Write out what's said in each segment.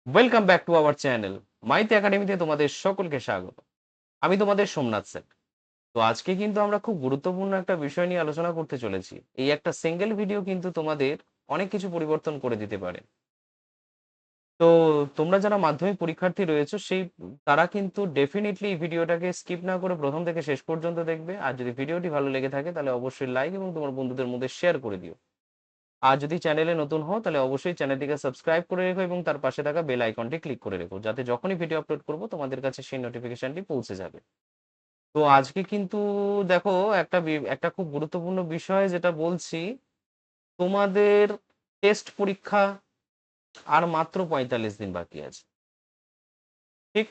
Welcome back to our channel মাইতে একাডেমিতে তোমাদের সকলকে স্বাগত। আমি তোমাদের সোমনাথ স্যার। তো আজকে কিন্তু আমরা খুব গুরুত্বপূর্ণ একটা বিষয় নিয়ে আলোচনা করতে চলেছি। এই একটা সিঙ্গেল ভিডিও কিন্তু তোমাদের অনেক কিছু পরিবর্তন করে দিতে পারে। তো তোমরা যারা মাধ্যমিক পরীক্ষার্থী রয়েছে তারা কিন্তু ডেফিনিটলি এই ভিডিওটাকে স্কিপ না করে প্রথম থেকে শেষ পর্যন্ত দেখবে। আর যদি ভিডিওটি ভালো লেগে থাকে তাহলে অবশ্যই লাইক এবং তোমার বন্ধুদের মধ্যে শেয়ার করে দিও। আর যদি চ্যানেলে নতুন হও তাহলে অবশ্যই চ্যানেলটিকে সাবস্ক্রাইব করে রেখো এবং তার পাশে থাকা বেল আইকনটি ক্লিক করে রেখো, যাতে যখনই ভিডিও আপলোড করব তোমাদের কাছে সেই নোটিফিকেশনটি পৌঁছে যাবে। তো আজকে কিন্তু দেখো একটা খুব গুরুত্বপূর্ণ বিষয় যেটা বলছি, তোমাদের টেস্ট পরীক্ষা আর মাত্র ৪৫ দিন বাকি আছে। ঠিক?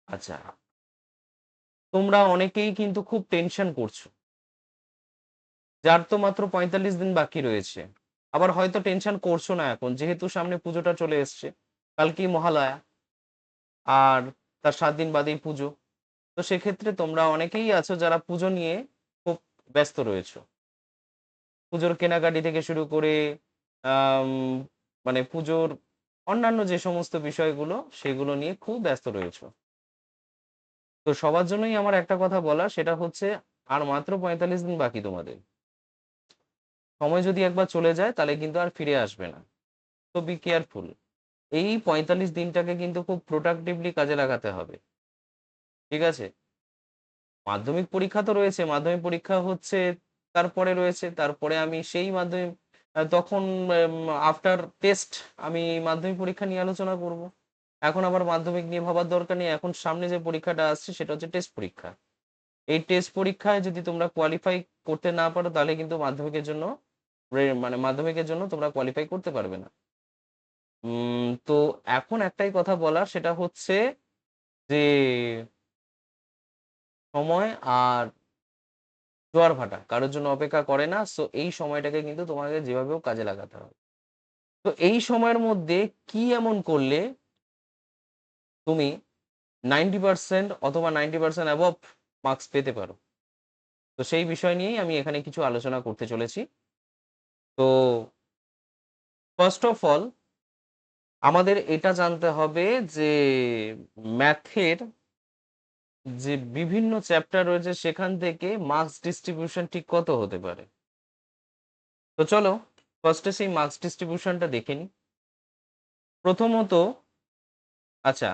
আচ্ছা, তোমরা অনেকেই কিন্তু খুব টেনশন করছো, যার তো মাত্র ৪৫ দিন বাকি রয়েছে। আবার হয়তো টেনশন করছো না এখন, যেহেতু সামনে পুজোটা চলে এসছে, কালকেই মহালয়া, আর তার ৭ দিন বাদেই পুজো। তো সেক্ষেত্রে তোমরা অনেকেই আছো যারা পুজো নিয়ে খুব ব্যস্ত রয়েছো। পুজোর কেনাকাটি থেকে শুরু করে আম মানে পুজোর অন্যান্য যে সমস্ত বিষয়গুলো, সেগুলো নিয়ে খুব ব্যস্ত রয়েছো। তো সবার জন্যই আমার একটা কথা বলা, সেটা হচ্ছে আর মাত্র ৪৫ দিন বাকি তোমাদের। সময় যদি একবার চলে যায় তাহলে কিন্তু আর ফিরে আসবে না। তো বি কেয়ারফুল। এই ৪৫ দিনটাকে কিন্তু খুব প্রোডাক্টিভলি কাজে লাগাতে হবে। ঠিক আছে? মাধ্যমিক পরীক্ষা তো রয়েছে, মাধ্যমিক পরীক্ষা হচ্ছে, তারপরে রয়েছে, তারপরে আমি সেই মাধ্যমিক তখন আফটার টেস্ট আমি মাধ্যমিক পরীক্ষা নিয়ে আলোচনা করব। এখন আবার মাধ্যমিক নিয়ে ভাবার দরকার নেই, এখন সামনে যে পরীক্ষাটা আসছে সেটা হচ্ছে টেস্ট পরীক্ষা। এই টেস্ট পরীক্ষায় যদি তোমরা কোয়ালিফাই করতে না পারো তাহলে কিন্তু মাধ্যমিকের জন্য তোমরা কোয়ালিফাই করতে পারবে না। তো এখন একটাই কথা বলার, সেটা হচ্ছে যে সময় আর জোয়ার ভাটা কারোর জন্য অপেক্ষা করে না। সো এই সময়টাকে কিন্তু তোমাকে যেভাবে হোক কাজে লাগাতে হবে। তো এই সময়ের মধ্যে কি এমন করলে তুমি 90% অথবা 90% অ্যাবভ মার্কস পেতে পারো? তো সেই বিষয় নিয়েই আমি এখানে কিছু আলোচনা করতে চলেছি। তো ফার্স্ট অফ অল আমাদের এটা জানতে হবে যে ম্যাথের যে বিভিন্ন চ্যাপ্টার রয়েছে সেখান থেকে মার্কস ডিস্ট্রিবিউশন ঠিক কত হতে পারে। তো চলো ফার্স্টে সেই মার্কস ডিস্ট্রিবিউশনটা দেখে নিই। প্রথমত, আচ্ছা,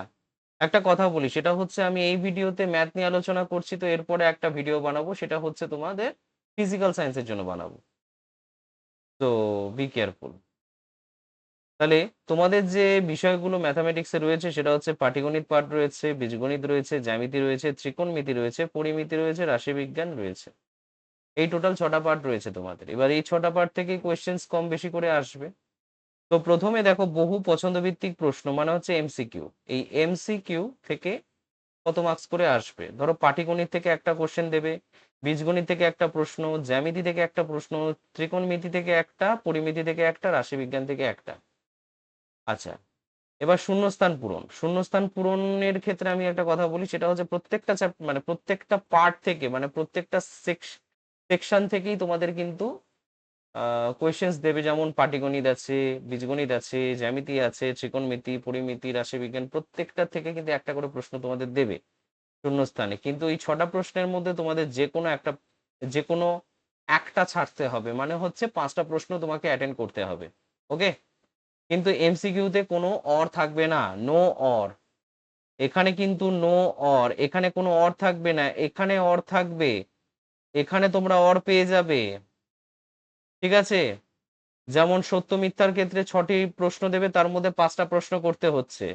একটা কথা বলি, সেটা হচ্ছে আমি এই ভিডিওতে ম্যাথ নিয়ে আলোচনা করছি, তো এরপরে একটা ভিডিও বানাবো, সেটা হচ্ছে তোমাদের ফিজিক্যাল সায়েন্সের জন্য বানাবো। তো বি কেয়ারফুল। তাহলে তোমাদের যে বিষয়গুলো ম্যাথামেটিক্সে রয়েছে সেটা হচ্ছে পাটিগণিত পাঠ রয়েছে, বীজগণিত রয়েছে, জ্যামিতি রয়েছে, ত্রিকোণমিতি রয়েছে, পরিমিতি রয়েছে, রাশিবিজ্ঞান রয়েছে। এই টোটাল ৬টা পার্ট রয়েছে তোমাদের। এবার এই ৬টা পার্ট থেকে কোয়েশ্চেন্স কম বেশি করে আসবে। তো প্রথমে দেখো, বহু পছন্দ ভিত্তিক প্রশ্ন মানে হচ্ছে এমসিকিউ। এই এমসিকিউ থেকে কত মার্কস করে আসবে? ধরো পাটিগণিত থেকে একটা কোশ্চেন দেবে, বীজগণিত থেকে একটা প্রশ্ন, জ্যামিতি থেকে একটা প্রশ্ন, ত্রিকোণমিতি থেকে একটা, পরিমিতি থেকে একটা, রাশিবিজ্ঞান থেকে একটা। আচ্ছা, এবার শূন্যস্থান পূরণ। শূন্যস্থান পূরণের ক্ষেত্রে আমি একটা কথা বলি, সেটা হচ্ছে প্রত্যেকটা মানে প্রত্যেকটা পার্ট থেকে, মানে প্রত্যেকটা সেকশন থেকেই তোমাদের কিন্তু কোয়েশ্চেন্স দেবে। যেমন পাটিগণিত আছে, বীজগণিত আছে, জ্যামিতি আছে, ত্রিকোণমিতি, পরিমিতি, রাশিবিজ্ঞান, প্রত্যেকটা থেকে কিন্তু একটা করে প্রশ্ন তোমাদের দেবে শূন্যস্থানে। কিন্তু এই ৬টা প্রশ্নের মধ্যে তোমাদের যে কোনো একটা ছাড়তে হবে, মানে হচ্ছে ৫টা প্রশ্ন তোমাকে অ্যাটেন্ড করতে হবে। ওকে? কিন্তু এমসিকিউতে কোনো অর থাকবে না, নো অর। এখানে কিন্তু নো অর, এখানে কোনো অর থাকবে না, এখানে অর থাকবে, এখানে তোমরা অর পেয়ে যাবে। ঠিক আছে? যেমন সত্য মিথ্যার ক্ষেত্রে ৬টি প্রশ্ন দেবে, তার মধ্যে ৫টা প্রশ্ন করতে হচ্ছে।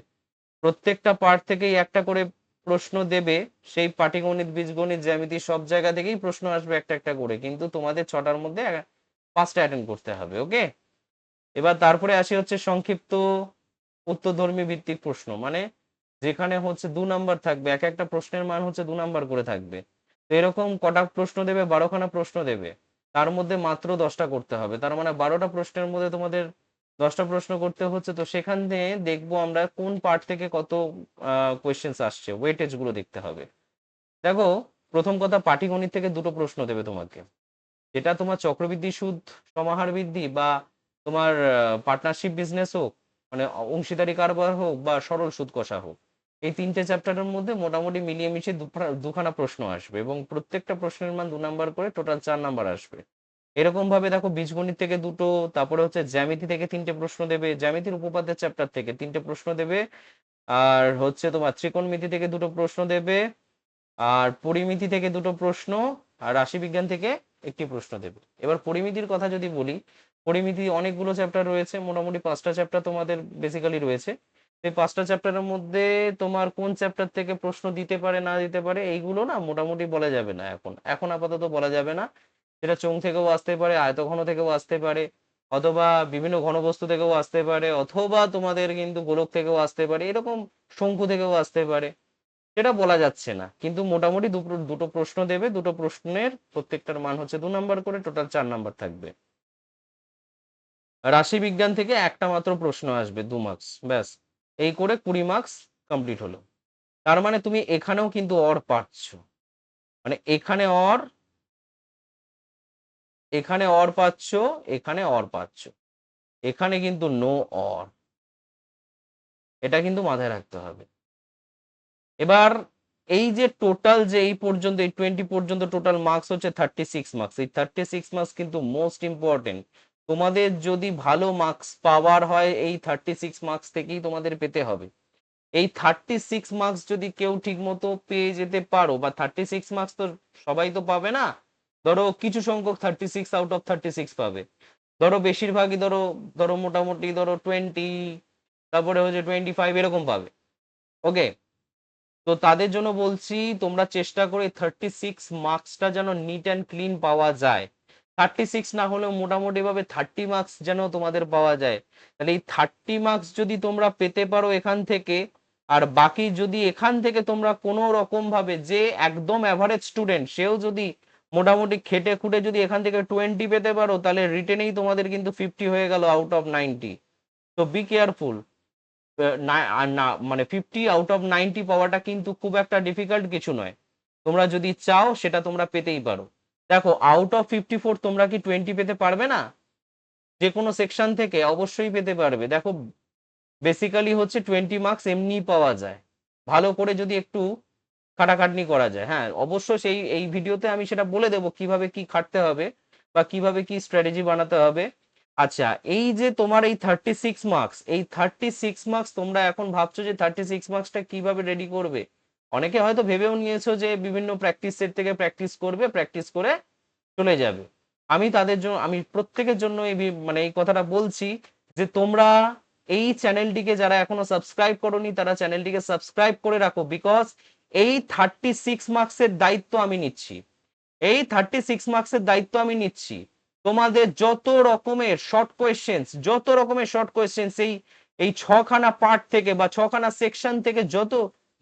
প্রত্যেকটা পার্ট থেকেই একটা করে প্রশ্ন দেবে। সেই পাটিগণিত, বীজগণিত, জ্যামিতি সব জায়গা থেকেই প্রশ্ন আসবে একটা একটা করে, কিন্তু তোমাদের ৬টার মধ্যে ৫টা অ্যাটেন্ড করতে হবে। ওকে? এবার তারপরে আসি হচ্ছে সংক্ষিপ্ত উত্তরধর্মী ভিত্তিক প্রশ্ন, মানে যেখানে হচ্ছে ২ নাম্বার থাকবে, এক একটা প্রশ্নের মান হচ্ছে ২ নাম্বার করে থাকবে। তো এরকম কটা প্রশ্ন দেবে? ১২খানা প্রশ্ন দেবে। তার মধ্যে মাত্র ১০টা করতে হবে, তার মানে ১২টা প্রশ্নের মধ্যে তোমাদের ১০টা প্রশ্ন করতে হচ্ছে। তো সেখান থেকে দেখবো আমরা কোন পার্ট থেকে কত কোয়েশ্চেন্স আসছে, ওয়েটেজ গুলো দেখতে হবে। দেখো, প্রথম কথা, পাটিগণিত থেকে দুটো প্রশ্ন দেবে তোমাকে, যেটা তোমার চক্রবৃদ্ধি সুদ, সমাহার বৃদ্ধি বা তোমার পার্টনারশিপ বিজনেস হোক, মানে অংশীদারি কারবার হোক বা সরল সুদ কষা হোক, এই তিনটে চ্যাপ্টারের মধ্যে মোটামুটি মিলিয়ে মিশিয়ে দুখানা প্রশ্ন আসবে এবং প্রত্যেকটা প্রশ্নের মান 2 নাম্বার করে, টোটাল 4 নাম্বার আসবে। এরকম ভাবে দেখো বীজগণিত থেকে দুটো, তারপরে হচ্ছে জ্যামিতি থেকে 3টে প্রশ্ন দেবে, জ্যামিতির উপপাদ্যের চ্যাপ্টার থেকে 3টে প্রশ্ন দেবে, আর হচ্ছে তোমার ত্রিকোণমিতি থেকে 2টো প্রশ্ন দেবে, আর পরিমিতি থেকে 2টো প্রশ্ন, আর রাশিবিজ্ঞান থেকে 1টি প্রশ্ন দেবে। এবার পরিমিতির কথা যদি বলি, পরিমিতি অনেকগুলো চ্যাপ্টার রয়েছে, মোটামুটি 5টা চ্যাপ্টার তোমাদের বেসিক্যালি রয়েছে। এই 5টা চ্যাপ্টারের মধ্যে তোমার কোন চ্যাপ্টার থেকে প্রশ্ন দিতে পারে না দিতে পারে এইগুলো না মোটামুটি বলা যাবে না, এখন এখন আপাতত বলা যাবে না। সেটা চোঙ থেকেও আসতে পারে, আয়তঘন থেকেও আসতে পারে, অথবা বিভিন্ন ঘনবস্তু থেকেও আসতে পারে, অথবা তোমাদের কিন্তু গোলক থেকেও আসতে পারে, এরকম শঙ্কু থেকেও আসতে পারে, সেটা বলা যাচ্ছে না। কিন্তু মোটামুটি দুটো প্রশ্ন দেবে, দুটো প্রশ্নের প্রত্যেকটার মান হচ্ছে 2 নাম্বার করে, টোটাল 4 নাম্বার থাকবে। রাশি বিজ্ঞান থেকে একটা মাত্র প্রশ্ন আসবে 2 মার্কস, ব্যাস। এই করে 20 মার্কস কমপ্লিট হলো। তার মানে তুমি এখানেও কিন্তু অর পাচ্ছ, মানে এখানে অর, এখানে অর পাচ্ছ, এখানে অর পাচ্ছ, এখানে কিন্তু নো অর, এটা কিন্তু মাথায় রাখতে হবে। এবার এই যে টোটাল যে এই পর্যন্ত এই 20 পর্যন্ত টোটাল মার্কস হচ্ছে 36 মার্কস। এই 36 মার্কস কিন্তু মোস্ট ইম্পর্টেন্ট। তোমাদের যদি ভালো মার্কস পাওয়ার হয় এই 36 মার্কস থেকেই তোমাদের পেতে হবে। এই 36 মার্কস যদি কেউ ঠিক মতো পেয়ে যেতে পারো, বা 36 মার্কস তো সবাই তো পাবে না, ধরো কিছু সংখ্যক 36 আউট অফ 36 পাবে, ধরো বেশিরভাগই ধরো, ধরো মোটামুটি ধরো 20, তারপরে হচ্ছে 25 এরকম পাবে। ওকে, তো তাদের জন্য বলছি তোমরা চেষ্টা করে 36 মার্কসটা যেন নিট অ্যান্ড ক্লিন পাওয়া যায়। 36 না হলেও মোটামুটি ভাবে 30 মার্কস যেন তোমাদের পাওয়া যায়। তাহলে এই 30 মার্কস যদি তোমরা পেতে পারো এখান থেকে, আর বাকি যদি এখান থেকে তোমরা কোনো রকম ভাবে, যে একদম অ্যাভারেজ স্টুডেন্ট সেও যদি মোটামুটি খেটে খুঁটে যদি এখান থেকে 20 পেতে পারো, তাহলে রিটেনেই তোমাদের কিন্তু 50 হয়ে গেল আউট অফ 90। তো বি কেয়ারফুল। না মানে 50 আউট অফ 90 পাওয়াটা কিন্তু খুব একটা ডিফিকাল্ট কিছু নয়। তোমরা যদি চাও সেটা তোমরা পেতেই পারো। দেখো আউট অফ 54 তোমরা কি 20 পেতে পারবে না? যে কোনো সেকশন থেকে অবশ্যই পেতে পারবে। দেখো বেসিক্যালি হচ্ছে 20 মার্কস এমনি পাওয়া যায়, ভালো করে যদি একটু খাটাখাটনি করা যায়। হ্যাঁ অবশ্য সেই এই ভিডিওতে আমি সেটা বলে দেবো কিভাবে কি খাটতে হবে বা কিভাবে কি স্ট্র্যাটেজি বানাতে হবে। আচ্ছা, এই যে তোমার এই 36 মার্কস, এই 36 মার্কস তোমরা এখন ভাবছো যে 36 মার্কসটা কিভাবে রেডি করবে। অনেকে হয়তো ভেবেও নিয়েছো যে বিভিন্ন প্র্যাকটিস সেট থেকে প্র্যাকটিস করবে, প্র্যাকটিস করে চলে যাবে। আমি তাদের জন্য, আমি প্রত্যেকের জন্য এই মানে এই কথাটা বলছি যে তোমরা এই চ্যানেলটিকে যারা এখনো সাবস্ক্রাইব করোনি তারা চ্যানেলটিকে সাবস্ক্রাইব করে রাখো, বিকজ এই 36 মার্কসের দায়িত্ব আমি নিচ্ছি। এই 36 মার্কসের দায়িত্ব আমি নিচ্ছি। তোমাদের যত রকমের শর্ট কোয়েশ্চেন্স, যত রকমের শর্ট কোয়েশ্চেন্স এই এই ছখানা পার্ট থেকে বা ছখানা সেকশন থেকে যত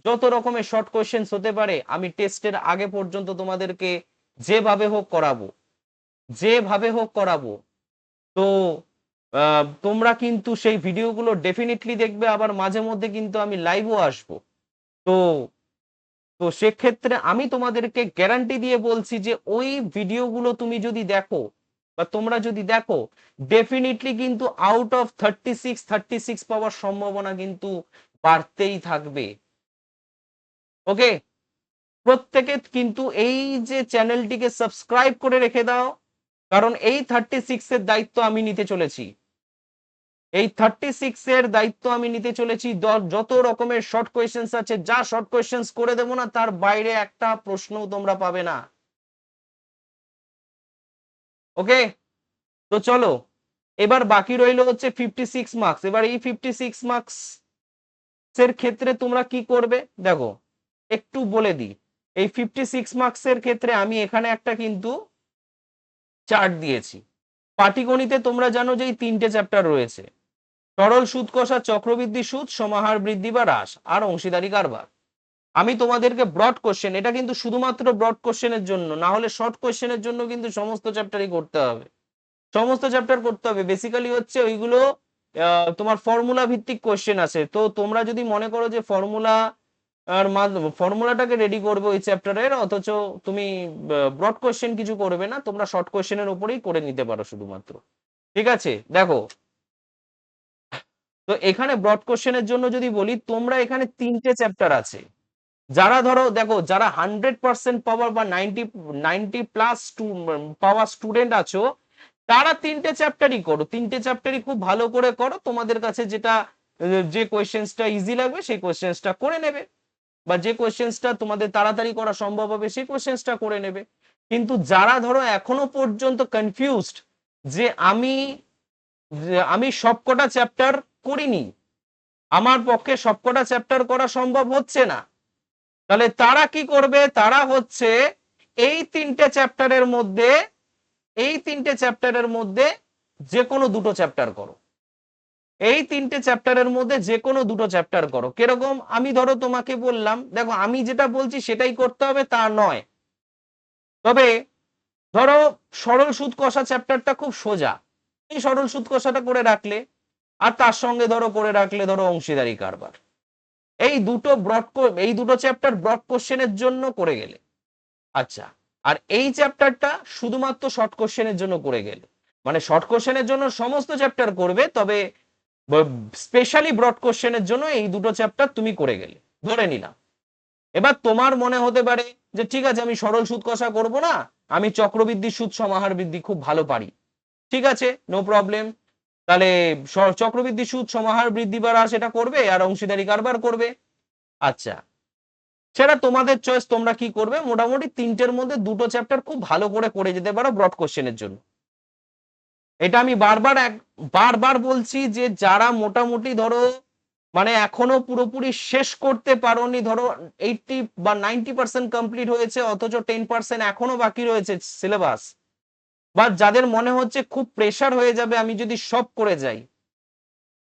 যত রকমের শর্ট কোয়েশ্চেন্স হতে পারে, আমি টেস্টের আগে পর্যন্ত তোমাদেরকে যেভাবে হোক করাবো, যেভাবে হোক করাবো। তো তোমরা কিন্তু সেই ভিডিওগুলো ডেফিনেটলি দেখবে, আবার মাঝে মধ্যে কিন্তু আমি লাইভও আসবো। তো তো সেক্ষেত্রে আমি তোমাদেরকে গ্যারান্টি দিয়ে বলছি যে ওই ভিডিওগুলো তুমি যদি দেখো বা তোমরা যদি দেখো, ডেফিনেটলি কিন্তু আউট অফ 36 পাওয়ার সম্ভাবনা কিন্তু বাড়তেই থাকবে। ওকে, প্রত্যেকে কিন্তু এই যে চ্যানেলটিকে সাবস্ক্রাইব করে রেখে দাও, কারণ এই 36 এর দায়িত্ব আমি নিতে চলেছি। এই 36 এর দায়িত্ব আমি নিতে চলেছি। যত রকমের শর্ট কোয়েশ্চেন্স আছে, যা শর্ট কোয়েশ্চেন্স করে দেবো না তার বাইরে একটা প্রশ্নও তোমরা পাবে না। ওকে, তো চলো এবার বাকি রইল হচ্ছে 56 মার্কস। এবার এই 56 মার্কস এর ক্ষেত্রে তোমরা কি করবে দেখো, একটু বলে দিই। এই 56 মার্কস এর ক্ষেত্রে আমি এখানে একটা কিন্তু চার্ট দিয়েছি। পাটিগণিতে তোমরা জানো যে এই 3টে চ্যাপ্টার রয়েছে, সরল সুদ কষা, চক্রবৃদ্ধি সুদ, সমাহার বৃদ্ধি বা হ্রাস, আর অংশীদারি কারবার। আমি তোমাদেরকে ব্রড কোশ্চেন, এটা কিন্তু শুধুমাত্র ব্রড কোশ্চেনের জন্য, না হলে শর্ট কোশ্চেনের জন্য কিন্তু সমস্ত চ্যাপ্টারই করতে হবে, সমস্ত চ্যাপ্টার করতে হবে। বেসিক্যালি হচ্ছে ওইগুলো তোমার ফর্মুলা ভিত্তিক কোশ্চেন আছে। তো তোমরা যদি মনে করো যে ফর্মুলা আর ফর্মুলাটাকে রেডি করবে ওই চ্যাপ্টারের, অথচ তুমি ব্রড কোশ্চেন কিছু করবে না, তোমরা শর্ট কোশ্চেনের উপরেই করে নিতে পারো শুধুমাত্র। ঠিক আছে, দেখো তো এখানে ব্রড কোশ্চেনের জন্য যদি বলি, তোমরা এখানে 3টে চ্যাপ্টার আছে। যারা ধরো দেখো, যারা 100% পাওয়ার বা 90 প্লাস পাওয়ার স্টুডেন্ট আছো, তারা 3টে চ্যাপ্টারই করো, 3টে চ্যাপ্টারই খুব ভালো করে করো। তোমাদের কাছে যেটা যে কোয়েশ্চেন্সটা ইজি লাগবে সেই কোয়েশ্চেন্সটা করে নেবে, বা যে কোয়েশ্চেন্সটা তোমাদের তাড়াতাড়ি করা সম্ভব হবে সেই কোয়েশ্চেন্সটা করে নেবে। কিন্তু যারা ধরো এখনো পর্যন্ত কনফিউজড যে আমি সবকটা চ্যাপ্টার করিনি, আমার পক্ষে সবকটা চ্যাপ্টার করা সম্ভব হচ্ছে না, তাহলে তারা কি করবে? তারা হচ্ছে এই 3টে চ্যাপ্টারের মধ্যে যে কোনো দুটো চ্যাপ্টার করো। এই 3টে চ্যাপ্টারের মধ্যে যে কোনো দুটো চ্যাপ্টার করো। কিরকম? আমি ধরো তোমাকে বললাম, দেখো আমি যেটা বলছি সেটাই করতে হবে তা নয়, তবে ধরো সরল সুদ কষা চ্যাপ্টারটা খুব সোজা, এই সরল সুদ কষাটা করে রাখলে, আর তার সঙ্গে ধরো করে রাখলে ধরো অংশীদারি কারবার। এই দুটো চ্যাপ্টার ব্রড কোশ্চেনের জন্য করে গেলে। আচ্ছা, আর এই চ্যাপ্টারটা শুধুমাত্র শর্ট কোশ্চেনের জন্য করে গেলে, মানে শর্ট কোশ্চেনের জন্য সমস্ত চ্যাপ্টার করবে, তবে স্পেশালি ব্রড কোশ্চেনের জন্য এই দুটো চ্যাপ্টার তুমি করে গেলে, ধরে নিলাম। এবার তোমার মনে হতে পারে যে ঠিক আছে, আমি সরল সুদ কষা করব না, আমি চক্রবৃদ্ধি সুদ সমাহার বৃদ্ধি খুব ভালো পারি। ঠিক আছে, নো প্রবলেম। তাহলে চক্রবৃদ্ধি সুদ সমাহার বৃদ্ধি বাড়া সেটা করবে, আর অংশীদারি কারবার করবে। আচ্ছা, সেটা তোমাদের চয়েস, তোমরা কি করবে। মোটামুটি 3টের মধ্যে দুটো চ্যাপ্টার খুব ভালো করে যেতে পারো ব্রড কোশ্চেনের জন্য। এটা আমি বারবার বলছি যে যারা মোটামুটি ধরো মানে এখনো পুরোপুরি শেষ করতে পারোনি, ধরো 80 বা 90% কমপ্লিট হয়েছে, অথচ 10% এখনো বাকি রয়েছে সিলেবাস, বা যাদের মনে হচ্ছে খুব প্রেসার হয়ে যাবে আমি যদি সব করে যাই,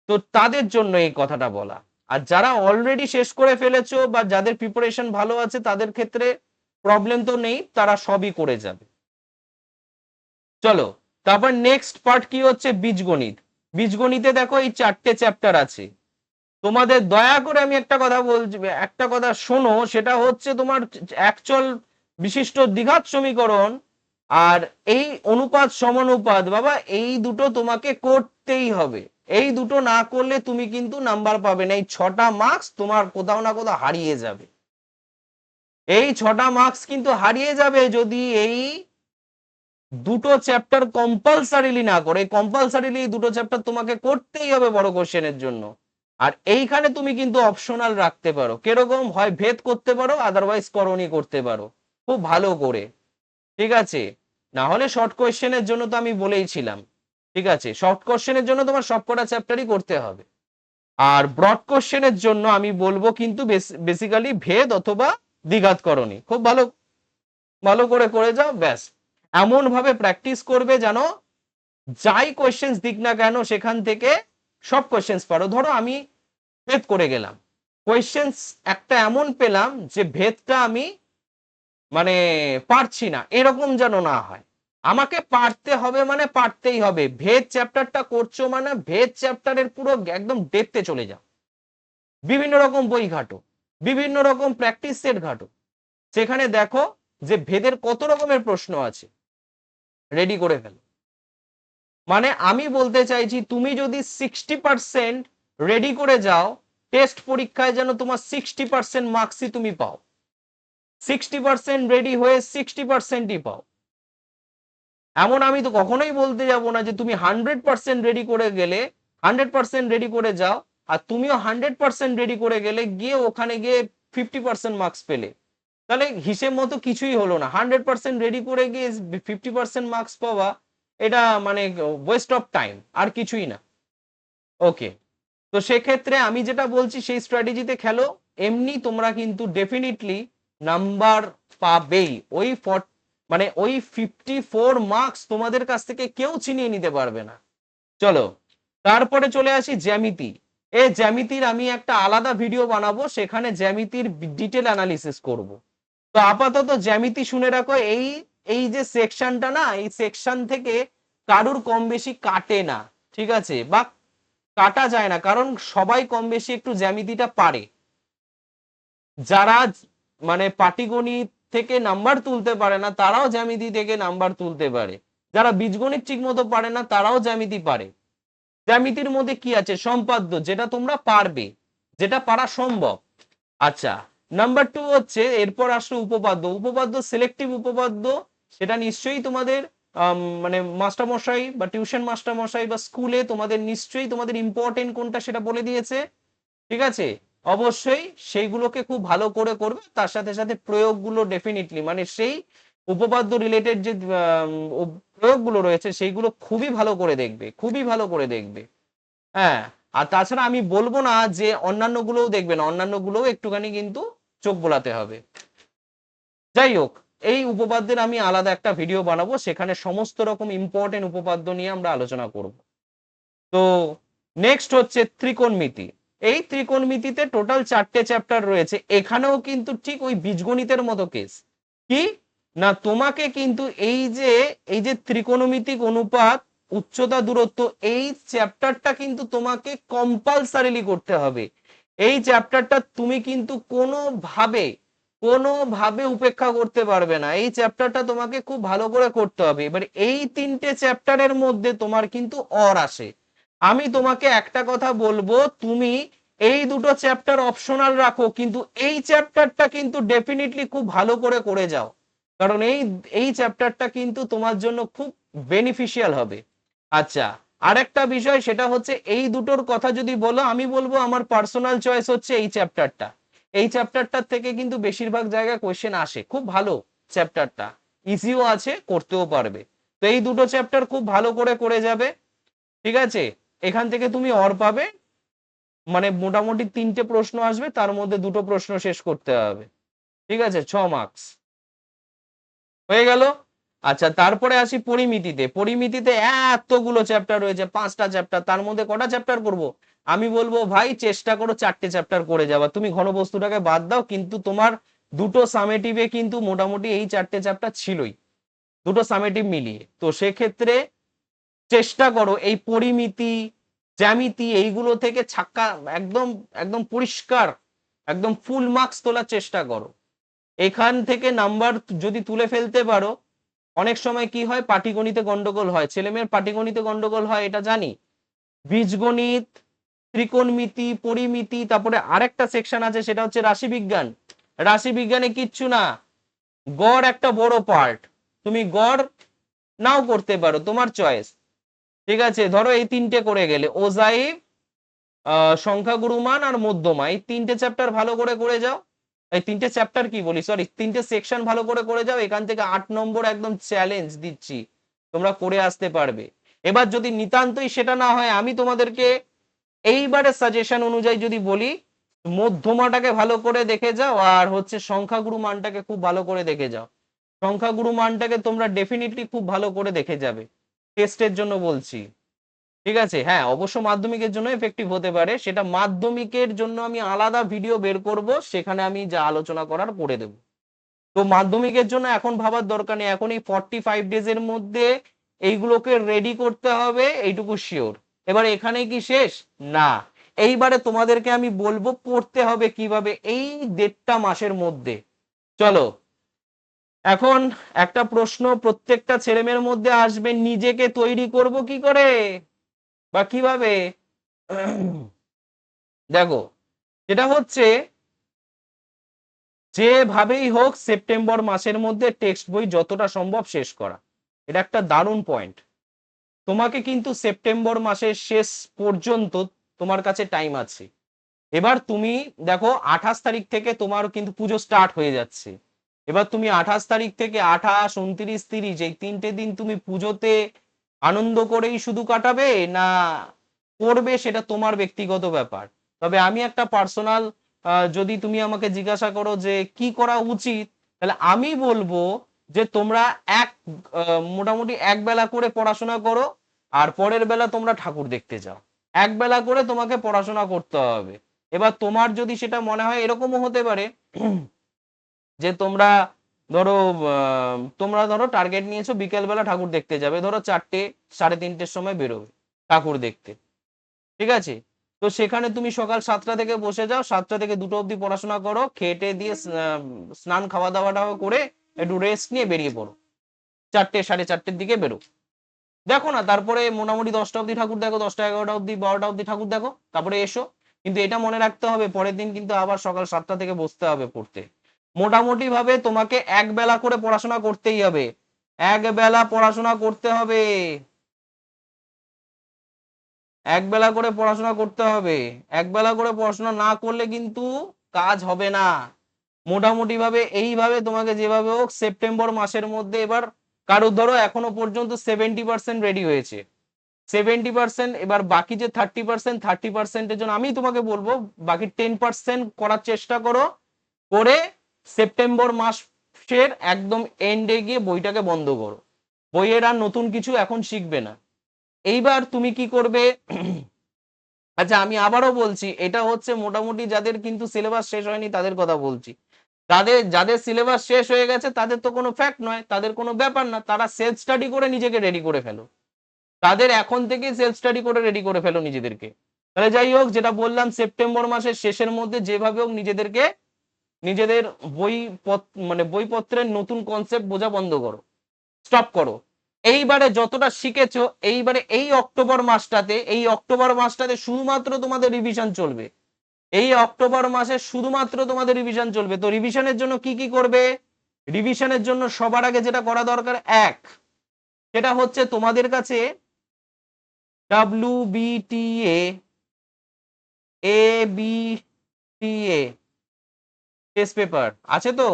তো তাদের জন্য এই কথাটা বলা। আর যারা অলরেডি শেষ করে ফেলেছো বা যাদের প্রিপারেশন ভালো আছে, তাদের ক্ষেত্রে প্রবলেম তো নেই, তারা সবই করে যাবে। চলো, তারপর নেক্সট পার্ট কি হচ্ছে? বীজগণিত। বীজগণিতে দেখো এই 4টে চ্যাপ্টার আছে। তোমাদের দয়া করে আমি একটা কথা বলছি, একটা কথা শোনো, সেটা হচ্ছে তোমার অ্যাকচুয়াল বিশিষ্ট দ্বিঘাত সমীকরণ আর এই অনুপাত সমানুপাত, বাবা এই দুটো তোমাকে করতেই হবে। এই দুটো না করলে তুমি কিন্তু নাম্বার পাবে না। এই 6টা মার্কস তোমার কোথাও না কোথাও হারিয়ে যাবে। এই 6টা মার্কস কিন্তু হারিয়ে যাবে যদি এই দুটো চ্যাপ্টার কম্পালসারিলি না করে। কম্পালসারিলি দুটো চ্যাপ্টার তোমাকে করতেই হবে বড় কোশ্চেনের জন্য। আর এইখানে তুমি কিন্তু অপশনাল রাখতে পারো, কিরকম? হয় ভেদ করতে পারো, আদারওয়াইজ করণী করতে পারো খুব ভালো করে। ঠিক আছে, না হলে শর্ট কোশ্চেনের জন্য তো আমি বলেইছিলাম। ঠিক আছে, শর্ট কোশ্চেনের জন্য তোমার সবকটা চ্যাপ্টারই করতে হবে। আর ব্রড কোশ্চেনের জন্য আমি বলবো কিন্তু বেসিক্যালি ভেদ অথবা দ্বিঘাত করণী খুব ভালো ভালো করে যাও, ব্যাস। এমন ভাবে প্র্যাকটিস করবে যেন যাই কোয়েশ্চেন্স দিক না কেন সেখান থেকে সব কোয়েশ্চেন্স পারো। ধরো আমি ভেদ করে গেলাম, কোয়েশ্চেন্স একটা এমন পেলাম যে ভেদটা আমি মানে পারছি না, এরকম যেন না হয়। আমাকে পারতে হবে, মানে পারতেই হবে। ভেদ চ্যাপ্টারটা করছো মানে ভেদ চ্যাপ্টারের পুরো একদম ডেপথে চলে যাও, বিভিন্ন রকম বই ঘাটো, বিভিন্ন রকম প্র্যাকটিস সেট ঘাটো, সেখানে দেখো যে ভেদের কত রকমের প্রশ্ন আছে, রেডি করে ফেলো। মানে আমি বলতে চাইছি তুমি যদি 60% রেডি করে যাও, টেস্ট পরীক্ষায় যেন তোমার 60% মার্কসই তুমি পাও। 60% রেডি হয়ে 60%ই পাও। এমন আমি তো কখনোই বলতে যাব না যে তুমি 100% রেডি করে গেলে, 100% রেডি করে যাও, আর তুমিও 100% রেডি করে গেলে, গিয়ে ওখানে গিয়ে 50% মার্কস পেলে, তাহলে হিসেব মতো কিছুই হলো না। 100% রেডি করে গিয়ে 50% মার্কস পাওয়া, এটা মানে ওয়েস্ট অফ টাইম, আর কিছুই না। ওকে, তো সেক্ষেত্রে আমি যেটা বলছি সেই স্ট্র্যাটেজিতে খেলো। এমনি তোমরা কিন্তু ডেফিনেটলি নাম্বার পাবেই। মানে ওই 54 মার্কস তোমাদের কাছ থেকে কেউ ছিনিয়ে নিতে পারবে না। চলো, তারপরে চলে আসি জ্যামিতি। এই জ্যামিতির আমি একটা আলাদা ভিডিও বানাবো, সেখানে জ্যামিতির ডিটেল অ্যানালিসিস করব। তো আপাতত জ্যামিতি শুনে রাখো। এই এই যে সেকশনটা না, এই সেকশন থেকে কারুর কম বেশি কাটে না, ঠিক আছে, বা কাটা যায় না, কারণ সবাই কম বেশি একটু জ্যামিতিটা পারে। যারা মানে পাটিগণিত থেকে নাম্বার তুলতে পারে না, তারাও জ্যামিতি থেকে নাম্বার তুলতে পারে। যারা বীজগণিত ঠিক মতো পারে না, তারাও জ্যামিতি পারে। জ্যামিতির মধ্যে কি আছে? সম্পাদ্য, যেটা তোমরা পারবে, যেটা পারা সম্ভব। আচ্ছা, নাম্বার 2 হচ্ছে এরপর আসলো উপপাদ্য। উপপাদ্য সিলেক্টিভ উপপাদ্য, সেটা নিশ্চয়ই তোমাদের মানে মাস্টার মশাই বা টিউশন মাস্টার মশাই বা স্কুলে তোমাদের নিশ্চয়ই তোমাদের ইম্পর্টেন্ট কোনটা সেটা বলে দিয়েছে। ঠিক আছে, অবশ্যই সেইগুলোকে খুব ভালো করে করবে, তার সাথে সাথে প্রয়োগগুলো ডেফিনেটলি মানে সেই উপপাদ্য রিলেটেড যে প্রয়োগগুলো রয়েছে সেইগুলো খুবই ভালো করে দেখবে, খুবই ভালো করে দেখবে। হ্যাঁ, আর তাছাড়া আমি বলবো না যে অন্যান্য গুলোও দেখবেন, অন্যান্য গুলোও একটুখানি কিন্তু চোখ বোলাতে হবে। যাই হোক, এই উপপাদ্যের আমি আলাদা একটা ভিডিও বানাবো, সেখানে সমস্ত রকম ইম্পর্টেন্ট উপপাদ্য নিয়ে আমরা আলোচনা করব। তো নেক্সট হচ্ছে ত্রিকোণমিতি। এই ত্রিকোণমিতিতে টোটাল 4টে চ্যাপ্টার রয়েছে। এখানেও কিন্তু ঠিক ওই বীজগণিতের মতো কেস। কি না, তোমাকে কিন্তু এই যে ত্রিকোণমিতিক অনুপাত, উচ্চতা দূরত্ব, এই চ্যাপ্টারটা কিন্তু তোমাকে কম্পালসারিলি করতে হবে। এই চ্যাপ্টারটা তুমি কিন্তু কোনোভাবে উপেক্ষা করতে পারবে না। এই চ্যাপ্টারটা তোমাকে খুব ভালো করে করতে হবে। এবার এই 3টে চ্যাপ্টারের মধ্যে তোমার কিন্তু অর আসে। আমি তোমাকে একটা কথা বলবো, তুমি এই দুটো চ্যাপ্টার অপশনাল রাখো, কিন্তু এই চ্যাপ্টারটা কিন্তু ডেফিনেটলি খুব ভালো করে করে যাও, কারণ এই এই চ্যাপ্টারটা কিন্তু তোমার জন্য খুব বেনিফিশিয়াল হবে। আচ্ছা, আরেকটা বিষয় সেটা হচ্ছে এই দুটোর কথা যদি বলো, আমি বলবো আমার পার্সোনাল চয়েস হচ্ছে এই চ্যাপ্টারটা। এই চ্যাপ্টারটার থেকে কিন্তু বেশিরভাগ জায়গায় কোয়েশ্চেন আসে, খুব ভালো চ্যাপ্টারটা, ইজিও আছে, করতেও পারবে। তো এই দুটো চ্যাপ্টার খুব ভালো করে করে যাবে। ঠিক আছে, এখান থেকে তুমি অর পাবে, মানে মোটামুটি 3টে প্রশ্ন আসবে, তার মধ্যে 2টো প্রশ্ন শেষ করতে হবে। ঠিক আছে, 6 মার্কস হয়ে গেল। আচ্ছা, তারপরে আসি পরিমিতিতে। পরিমিতিতে এতগুলো চ্যাপ্টার রয়েছে, 5টা চ্যাপ্টার, তার মধ্যে কটা চ্যাপ্টার করব? আমি বলবো ভাই চেষ্টা করো 4টে চ্যাপ্টার করে যাওয়া। তুমি ঘনবস্তুটাকে বাদ দাও, কিন্তু তোমার দুটো সামেটিভে কিন্তু মোটামুটি এই 4টে চ্যাপ্টার ছিলই, দুটো সামেটিভ মিলিয়ে। তো সেক্ষেত্রে চেষ্টা করো এই পরিমিতি, জ্যামিতি, এইগুলো থেকে ছাক্কা একদম, একদম পরিষ্কার, একদম ফুল মার্কস তোলার চেষ্টা করো। এখান থেকে নাম্বার যদি তুলে ফেলতে পারো, অনেক সময় কি হয়, পাটিগণিতে গন্ডগোল হয়, ছেলেমেয়ের পাটিগণিতে গন্ডগোল হয় এটা জানি, বীজগণিত, ত্রিকোণমিতি, পরিমিতি, তারপরে আরেকটা সেকশন আছে সেটা হচ্ছে রাশিবিজ্ঞান। রাশিবিজ্ঞানে কিচ্ছু না, গড় একটা বড় পার্ট, তুমি গড় নাও করতে পারো, তোমার চয়েস। ঠিক আছে, ধরো এই 3টে করে গেলে, ওজাইভ, সংখ্যাগুরুমান আর মধ্যমা, এই 3টে চ্যাপ্টার ভালো করে করে যাও। এই 3টে চ্যাপ্টার কি বলি, সরি, 3টে সেকশন ভালো করে করে যাও। এখান থেকে 8 নম্বর একদম চ্যালেঞ্জ দিচ্ছি, তোমরা করে আসতে পারবে। এবার যদি নিতান্তই সেটা না হয়, আমি তোমাদেরকে এইবারে সাজেশন অনুযায়ী যদি বলি, মধ্যমাটাকে ভালো করে দেখে যাও, আর হচ্ছে সংখ্যাগুরু মানটাকে খুব ভালো করে দেখে যাও। সংখ্যাগুরু মানটাকে তোমরা ডেফিনেটলি খুব ভালো করে দেখে যাবে, টেস্টের জন্য বলছি। ঠিক আছে, হ্যাঁ, অবশ্য মাধ্যমিকের জন্য এফেক্টিভ হতে পারে, সেটা মাধ্যমিকের জন্য আমি আলাদা ভিডিও বের করব, সেখানে আমি যা আলোচনা করার করে দেব। তো মাধ্যমিকের জন্য এখন ভাবার দরকার নেই, এখন এই 45 ডেজের মধ্যে এইগুলোকে রেডি করতে হবে, এইটুকু শিওর। এবার এখানে কি শেষ? না, এইবারে তোমাদেরকে আমি বলবো পড়তে হবে কিভাবে এই 1.5 মাসের মধ্যে। চলো, এখন একটা প্রশ্ন প্রত্যেকটা ছেলেমেয়ের মধ্যে আসবে, নিজেকে তৈরি করব কি করে বা কিভাবে? দেখো, যেটা হচ্ছে যেভাবেই হোক সেপ্টেম্বর মাসের মধ্যে টেক্সট বই যতটা সম্ভব শেষ করা, এটা একটা দারুণ পয়েন্ট। তোমাকে কিন্তু সেপ্টেম্বর মাসের শেষ পর্যন্ত তোমার কাছে টাইম আছে। এবার তুমি দেখো 28 তারিখ থেকে তোমার কিন্তু পুজো স্টার্ট হয়ে যাচ্ছে। এবার তুমি 28 তারিখ থেকে 28, 29, 30, এই 3টে দিন তুমি পুজোতে আনন্দ করেই শুধু কাটাবে না করবে, সেটা তোমার ব্যক্তিগত ব্যাপার। তবে আমি একটা পার্সোনাল, যদি তুমি আমাকে জিজ্ঞাসা করো যে কি করা উচিত, তাহলে আমি বলবো যে তোমরা মোটামুটি এক বেলা করে পড়াশোনা করো, আর পরের বেলা তোমরা ঠাকুর দেখতে যাও। এক বেলা করে তোমাকে পড়াশোনা করতে হবে। এবার তোমার যদি সেটা মনে হয়, এরকমও হতে পারে যে ধরো তোমরা ধরো টার্গেট নিয়েছো বিকেল বেলা ঠাকুর দেখতে যাবে, ধরো 4টে, 3:30-র সময় বেরোবে ঠাকুর দেখতে। ঠিক আছে, তো সেখানে তুমি সকাল 7টা থেকে বসে যাও, 7টা থেকে 2টো অবধি পড়াশোনা করো, খেটে দিয়ে স্নান খাওয়া দাওয়াটাও করে একটু রেস্ট নিয়ে বেরিয়ে পড়ো, 4টে, 4:30-র দিকে বেরো। দেখো না, তারপরে মোটামুটি 10টা অব্দি ঠাকুর দেখো, 10টা 11টা অব্দি 12টা অব্দি ঠাকুর দেখো, তারপরে এসো। কিন্তু এটা মনে রাখতে হবে পরের দিন কিন্তু আবার সকাল 7টা থেকে বসতে হবে পড়তে। মোটামুটি ভাবে তোমাকে এক বেলা করে পড়াশোনা করতেই হবে, এক বেলা পড়াশোনা করতে হবে, এক বেলা করে পড়াশোনা করতে হবে। এক বেলা করে পড়াশোনা না করলে কিন্তু কাজ হবে না। মোটামুটি ভাবে এইভাবে তোমাকে যেভাবে হোক সেপ্টেম্বর মাসের মধ্যে, এবার কারোর ধরো এখনো পর্যন্ত 70% রেডি হয়েছে, 70%, এবার বাকি যে 30%, জন্য আমি তোমাকে বলবো বাকি 10% করার চেষ্টা করো, করে সেপ্টেম্বর মাসের একদম এন্ডে গিয়ে বইটাকে বন্ধ করো। বইয়ের আর নতুন কিছু এখন শিখবে না। এইবার তুমি কি করবে? আচ্ছা, আমি আবারও বলছি, এটা হচ্ছে মোটামুটি যাদের কিন্তু সিলেবাস শেষ হয়নি তাদের কথা বলছি। যাদের সিলেবাস শেষ হয়ে গেছে তাদের তো কোনো ফ্যাক্ট নয়, তাদের কোনো ব্যাপার না, তারা সেলফ স্টাডি করে নিজেকে রেডি করে ফেলো। তাদের এখন থেকে সেলফ স্টাডি করে রেডি করে ফেলো নিজেদেরকে। তাহলে যাই হোক, যেটা বললাম, সেপ্টেম্বর মাসের শেষের মধ্যে যেভাবে হোক নিজেদেরকে নিজেদের মানে বইপত্রের নতুন কনসেপ্ট বোঝা বন্ধ করো, স্টপ করো। এইবারে যতটা শিখেছো, এইবারে এই অক্টোবর মাসটাতে শুধুমাত্র তোমাদের রিভিশন চলবে। এই অক্টোবর মাসে শুধুমাত্র তোমাদের রিভিশন চলবে। তো রিভিশনের জন্য কি কি করবে? রিভিশনের জন্য সবার আগে যেটা করা দরকার, সেটা হচ্ছে তোমাদের কাছে WBTA, ABTA টেস্ট পেপার আছে তো?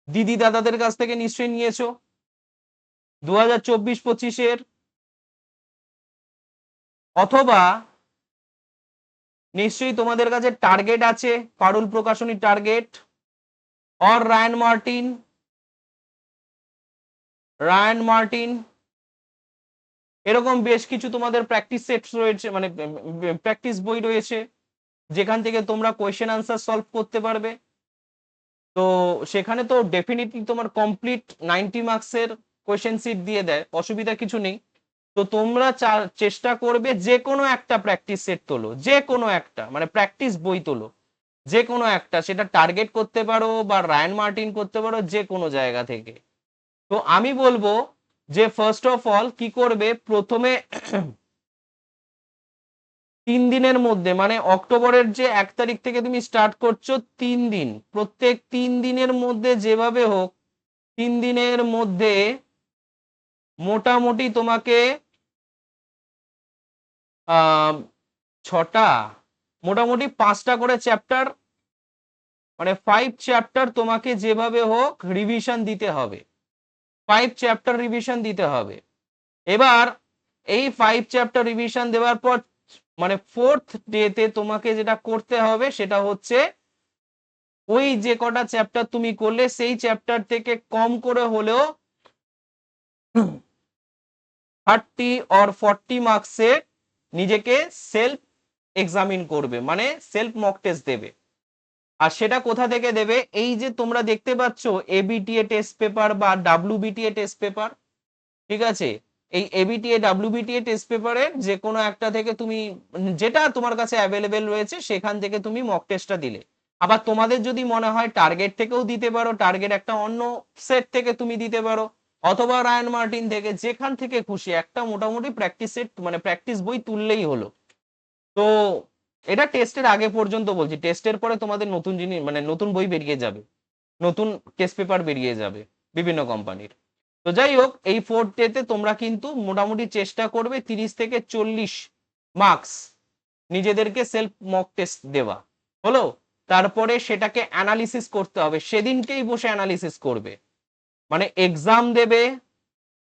দিদি দাদাদের কাছ থেকে নিশ্চয়ই নিয়েছো 2024-25-এর, অথবা নিশ্চয়ই তোমাদের কাছে টার্গেট আছে, পারুল প্রকাশনী টার্গেট, অর রায়ান মার্টিন, এরকম বেশ কিছু তোমাদের প্র্যাকটিস সেট রয়েছে, মানে প্র্যাকটিস বই রয়েছে, যেখান থেকে তোমরা কোয়েশ্চেন আনসার সলভ করতে পারবে। তো সেখানে তো ডেফিনেটলি তোমার কমপ্লিট 90 মার্কসের কোয়েশ্চেন সিট দিয়ে দেয়, অসুবিধা কিছু নেই। তো তোমরা চেষ্টা করবে যে কোনো একটা প্র্যাকটিস সেট তোলো, যে কোনো একটা, মানে প্র্যাকটিস বই তোলো, যে কোনো একটা, সেটা টার্গেট করতে পারো বা রায়ান মার্টিন করতে পারো, যে কোনো জায়গা থেকে। তো আমি বলবো যে ফার্স্ট অফ অল কি করবে, প্রথমে 3 দিনের মধ্যে, মানে অক্টোবরের যে 1 তারিখ থেকে তুমি স্টার্ট করছো, 3 দিন, প্রত্যেক 3 দিনের মধ্যে যেভাবে হোক 3 দিনের মধ্যে মোটামুটি তোমাকে 6টা, মোটামুটি 5টা করে চ্যাপ্টার, মানে 5 চ্যাপ্টার তোমাকে যেভাবে হোক রিভিশন দিতে হবে, 5 চ্যাপ্টার রিভিশন দিতে হবে। এবার এই 5 চ্যাপ্টার রিভিশন দেওয়ার পর, মানে 4th ডেতে তোমাকে যেটা করতে হবে সেটা হচ্ছে ওই যে কটা চ্যাপ্টার তুমি করলে সেই চ্যাপ্টার থেকে কম করে হলেও 30 or 40 মার্কসের নিজেকে সেলফ এক্সামিন করবে, মানে সেলফ মক টেস্ট দেবে। আর সেটা কোথা থেকে দেবে? এই যে তোমরা দেখতে পাচ্ছ এবিটিএ টেস্ট পেপার বা ডাব্লিউবিটিএ টেস্ট পেপার, ঠিক আছে, এই এবিটিএ ডাব্লিউবিটিএ টেস্ট পেপারের যে কোনো একটা থেকে তুমি, যেটা তোমার কাছে অ্যাভেলেবেল রয়েছে সেখান থেকে তুমি মক টেস্টটা দিলে। আবার তোমাদের যদি মনে হয় টার্গেট থেকেও দিতে পারো, টার্গেট একটা অন্য সেট থেকে তুমি দিতে পারো, অথবা রায়ান মার্টিন থেকে, যেখান থেকে খুশি একটা মোটামুটি প্র্যাকটিস সেট, মানে প্র্যাকটিস বই তুললেই হলো। তো এটা টেস্টের আগে পর্যন্ত বলছি, টেস্টের পরে তোমাদের নতুন জিনিস, মানে নতুন বই বেরিয়ে যাবে, নতুন টেস্ট পেপার বেরিয়ে যাবে বিভিন্ন কোম্পানির। তো যাই হোক, এই 4th ডেতে তোমরা কিন্তু মোটামুটি চেষ্টা করবে 30 থেকে 40 মার্কস নিজেদেরকে সেলফ মক টেস্ট দেওয়া, হলো? তারপরে সেটাকে অ্যানালিসিস করতে হবে, সেদিনকেই বসে অ্যানালিসিস করবে, মানে এক্সাম দেবে,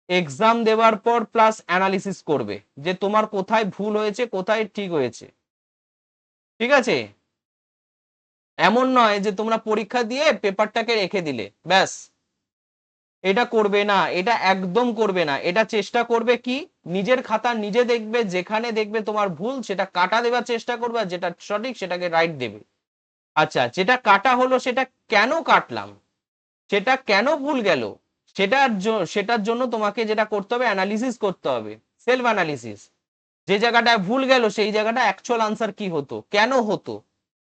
এক্সাম দেওয়ার পর প্লাস অ্যানালিসিস করবে যে তোমার কোথায় ভুল হয়েছে, কোথায় ঠিক হয়েছে, ঠিক আছে? এমন নয় যে তোমরা পরীক্ষা দিয়ে পেপারটাকে রেখে দিলে ব্যাস, এটা করবে না, এটা একদম করবে না। এটা চেষ্টা করবে কি, নিজের খাতা নিজে দেখবে, যেখানে দেখবে তোমার ভুল সেটা কাটা দেওয়ার চেষ্টা করবে, আর যেটা সঠিক সেটাকে রাইট দেবে। আচ্ছা, যেটা কাটা হলো সেটা কেন কাটলাম, সেটা কেন ভুল গেল, সেটার জন্য তোমাকে যেটা করতে হবে, অ্যানালিসিস করতে হবে, সেলফ অ্যানালিসিস। যে জায়গাটায় ভুল গেল সেই জায়গাটা অ্যাকচুয়াল আনসার কি হতো, কেন হতো,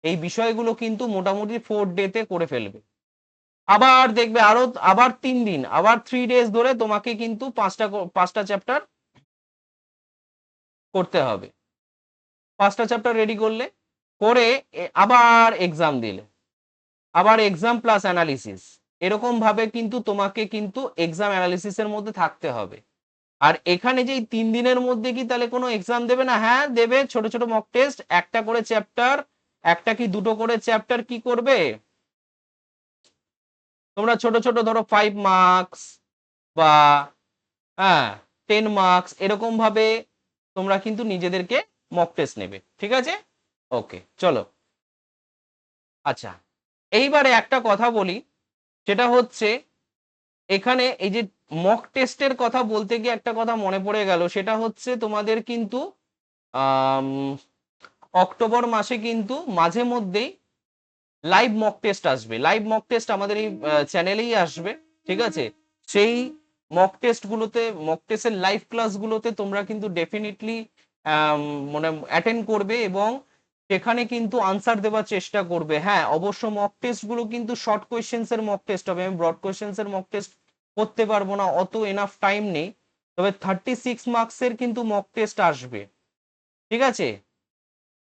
এই বিষয়গুলো কিন্তু মোটামুটি 4th ডেতে করে ফেলবে। আবার দেখবে আবার 3 দিন, আবার 3 days ধরে তোমাকে কিন্তু পাঁচটা চ্যাপ্টার করতে হবে। 5টা চ্যাপ্টার রেডি করলে, করে আবার এক্সাম দিলে, আবার এক্সাম প্লাস অ্যানালিসিস, এরকম ভাবে কিন্তু তোমাকে কিন্তু এক্সাম অ্যানালিসিসের মধ্যে থাকতে হবে। আর এখানে যে 3 দিনের মধ্যে কি তাহলে কোনো এক্সাম দেবে না? হ্যাঁ দেবে, ছোট ছোট মক টেস্ট, একটা করে চ্যাপ্টার, একটা কি দুটো করে চ্যাপ্টার কি করবে তোমরা, ছোট ছোট ধরো 5 মার্কস বা হ্যাঁ 10 মার্কস, এরকম ভাবে তোমরা কিন্তু নিজেদেরকে মক টেস্ট নেবে, ঠিক আছে? ওকে চলো। আচ্ছা, এইবারে একটা কথা বলি, সেটা হচ্ছে এখানে এই যে মক টেস্টের কথা বলতে গিয়ে একটা কথা মনে পড়ে গেল, সেটা হচ্ছে তোমাদের কিন্তু অক্টোবর মাসে কিন্তু মাঝে মধ্যেই লাইভ মক টেস্ট আসবে। লাইভ মক টেস্ট আমাদের এই চ্যানেলেই আসবে, ঠিক আছে? সেই মক টেস্ট গুলোতে, মক টেস্টের লাইভ ক্লাস গুলোতে তোমরা কিন্তু ডেফিনেটলি মানে অ্যাটেন্ড করবে এবং সেখানে কিন্তু আনসার দেওয়ার চেষ্টা করবে। হ্যাঁ অবশ্য মক টেস্ট গুলো কিন্তু শর্ট কোয়েশ্চেন্স এর মক টেস্ট হবে, আমি ব্রড কোয়েশ্চেন্স এর মক টেস্ট করতে পারবো না, অত এনাফ টাইম নেই। তবে 36 মার্কসের কিন্তু মক টেস্ট আসবে, ঠিক আছে?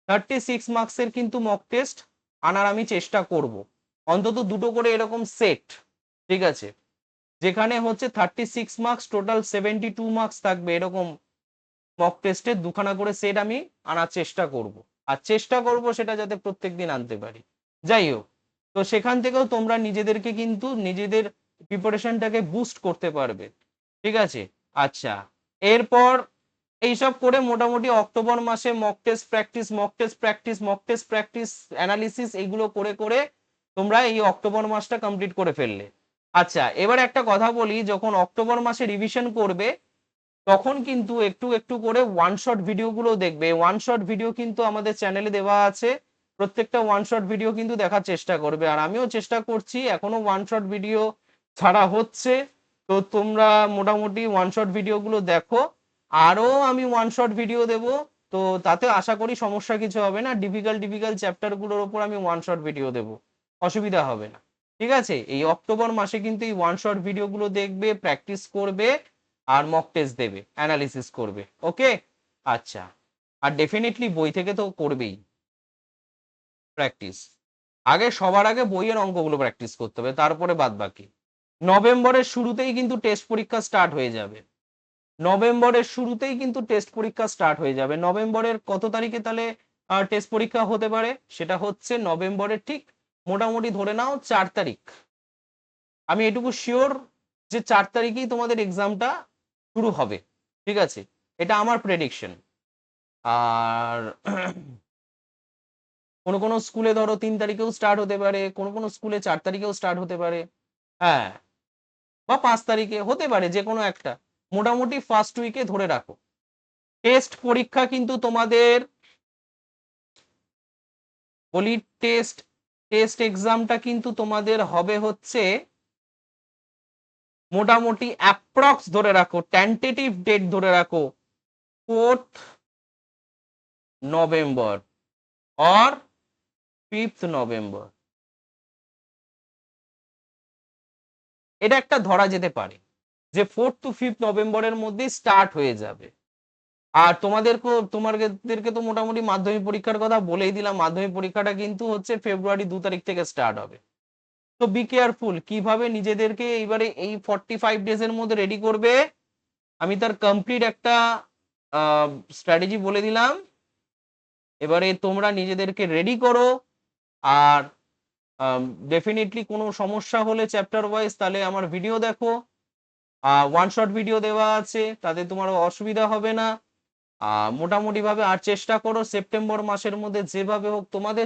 36 মার্কসের কিন্তু মক টেস্ট আনার আমি চেষ্টা করব, অন্তত দুটো করে এরকম সেট, ঠিক আছে? যেখানে হচ্ছে 36 মার্কস, টোটাল 72 মার্কস থাকবে, এরকম মক টেস্টের দুখানা করে সেট আমি আনার চেষ্টা করব। আর চেষ্টা করব সেটা যাতে প্রত্যেকদিন আনতে পারি। যাই হোক, তো সেখান থেকেও তোমরা নিজেদেরকে কিন্তু নিজেদের প্রিপারেশনটাকে বুস্ট করতে পারবে, ঠিক আছে? আচ্ছা, এরপর এইসব করে মোটামুটি অক্টোবর মাসে mock test practice, mock test practice, mock test practice, analysis, এইগুলো করে করে তোমরা এই অক্টোবর মাসটা কমপ্লিট করে ফেললে। আচ্ছা, এবার একটা কথা বলি, যখন অক্টোবর মাসে রিভিশন করবে তখন কিন্তু একটু একটু করে ওয়ান শট ভিডিও গুলো দেখবে। ওয়ান শট ভিডিও কিন্তু আমাদের চ্যানেলে দেওয়া আছে, প্রত্যেকটা ওয়ান শট ভিডিও কিন্তু দেখার চেষ্টা করবে। আর আমিও চেষ্টা করছি, এখনো ওয়ান শট ভিডিও ছাড়া হচ্ছে, তো তোমরা মোটামুটি ওয়ান শট ভিডিও গুলো দেখো। আরো আমি ওয়ান শট ভিডিও দেব, তো তাতে আশা করি সমস্যা কিছু হবে না। ডিফিকাল্ট ডিফিকাল্ট চ্যাপ্টার গুলোর উপর আমি ওয়ান শট ভিডিও দেব, অসুবিধা হবে না, ঠিক আছে? এই অক্টোবর মাসে কিন্তু এই ওয়ান শট ভিডিও গুলো দেখবে, প্র্যাকটিস করবে আর মক টেস্ট দেবে, অ্যানালিসিস করবে, ওকে? আচ্ছা, আর ডেফিনেটলি বই থেকে তো করবেই প্র্যাকটিস। আগে সবার আগে বইয়ের অঙ্কগুলো প্র্যাকটিস করতে হবে, তারপরে বাদ বাকি। নভেম্বরের শুরুতেই কিন্তু টেস্ট পরীক্ষা স্টার্ট হয়ে যাবে, নভেম্বরের শুরুতেই কিন্তু টেস্ট পরীক্ষা স্টার্ট হয়ে যাবে। নভেম্বরের কত তারিখে তাহলে টেস্ট পরীক্ষা হতে পারে? সেটা হচ্ছে নভেম্বরের ঠিক মোটামুটি ধরে নাও 4 তারিখ। আমি এটুকু শিওর যে 4 তারিখেই তোমাদের এক্সামটা শুরু হবে, ঠিক আছে? এটা আমার প্রেডিকশন। আর কোনো কোনো স্কুলে ধরো 3 তারিখেও স্টার্ট হতে পারে, কোনো কোনো স্কুলে 4 তারিখেও স্টার্ট হতে পারে, হ্যাঁ, বা 5 তারিখে হতে পারে, যে কোনো একটা। মোটামুটি ফার্স্ট উইকে ধরে রাখো। টেস্ট পরীক্ষা কিন্তু তোমাদের বলি, টেস্ট টেস্ট এক্সামটা কিন্তু তোমাদের হবে হচ্ছে মোটামুটি অ্যাপ্রক্স ধরে রাখো, টেন্টেটিভ ডেট ধরে রাখো 4th November or 5th November, এটা একটা ধরা যেতে পারে যে 4th to 5th নভেম্বরের মধ্যে স্টার্ট হয়ে যাবে। আর তোমাদেরকে তো মোটামুটি মাধ্যমিক পরীক্ষার কথা বলেই দিলাম, মাধ্যমিক পরীক্ষাটা কিন্তু হচ্ছে ফেব্রুয়ারি 2 তারিখ থেকে স্টার্ট হবে। তো বি কেয়ারফুল কিভাবে নিজেদেরকে এইবারে এই 45 days এর মধ্যে রেডি করবে, আমি তার কমপ্লিট একটা স্ট্র্যাটেজি বলে দিলাম। এবারে তোমরা নিজেদেরকে রেডি করো। আর ডেফিনেটলি কোনো সমস্যা হলে চ্যাপ্টার ওয়াইজ তাহলে আমার ভিডিও দেখো, ওয়ান শট ভিডিও দেওয়া আছে, তাতে তোমার অসুবিধা হবে না। মোটামুটি ভাবে আর চেষ্টা করো সেপ্টেম্বর মাসের মধ্যে যেভাবে হোক তোমাদের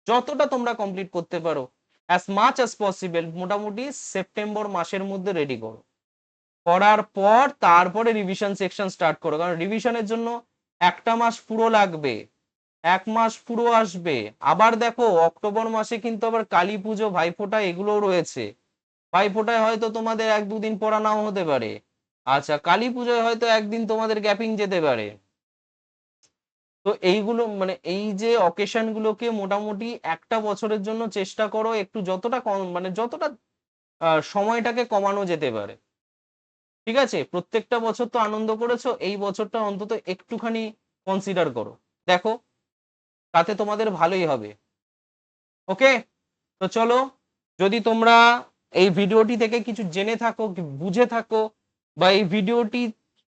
যতটা তোমরা কমপ্লিট করতে পারো, অ্যাজ মাচ অ্যাজ পসিবল মোটামুটি সেপ্টেম্বর মাসের মধ্যে রেডি করো। করার পর তারপরে রিভিশন সেকশন স্টার্ট করো, কারণ রিভিশনের জন্য একটা মাস পুরো লাগবে, 1 মাস পুরো আসবে। আবার দেখো অক্টোবর মাসে কিন্তু আবার কালী পুজো, ভাইফোঁটা এগুলোও রয়েছে। ভাইফোঁটায় হয়তো তোমাদের 1-2 দিন পড়া নাও হতে পারে। আচ্ছা, কালী পুজোয় হয়তো একদিন তোমাদের গ্যাপিং যেতে পারে। তো এইগুলো মানে এই যে অকেশন গুলোকে মোটামুটি একটা বছরের জন্য চেষ্টা করো একটু যতটা কম মানে যতটা সময়টাকে কমানো যেতে পারে। ঠিক আছে? প্রত্যেকটা বছর তো আনন্দ করেছো, এই বছরটা অন্তত একটুখানি কনসিডার করো। দেখো, তাতে তোমাদের ভালোই হবে। ওকে? তো চলো, যদি তোমরা এই ভিডিওটি থেকে কিছু জেনে থাকো, বুঝে থাকো, বা এই ভিডিওটি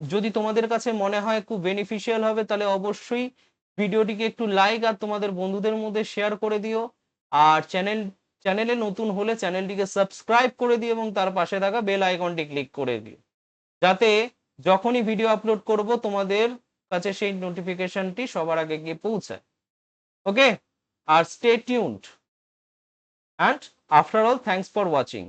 যদি তোমাদের কাছে মনে হয় খুব বেনিফিশিয়াল হবে, তাহলে অবশ্যই ভিডিওটিকে একটু লাইক আর তোমাদের বন্ধুদের মধ্যে শেয়ার করে দিও। আর চ্যানেলে নতুন হলে চ্যানেলটিকে সাবস্ক্রাইব করে দিও এবং তার পাশে থাকা বেল আইকনটি ক্লিক করে দিও, যাতে যখনই ভিডিও আপলোড করব তোমাদের কাছে সেই নোটিফিকেশনটি সবার আগে গিয়ে পৌঁছায়। ওকে? আর stay tuned, and after all, thanks for watching.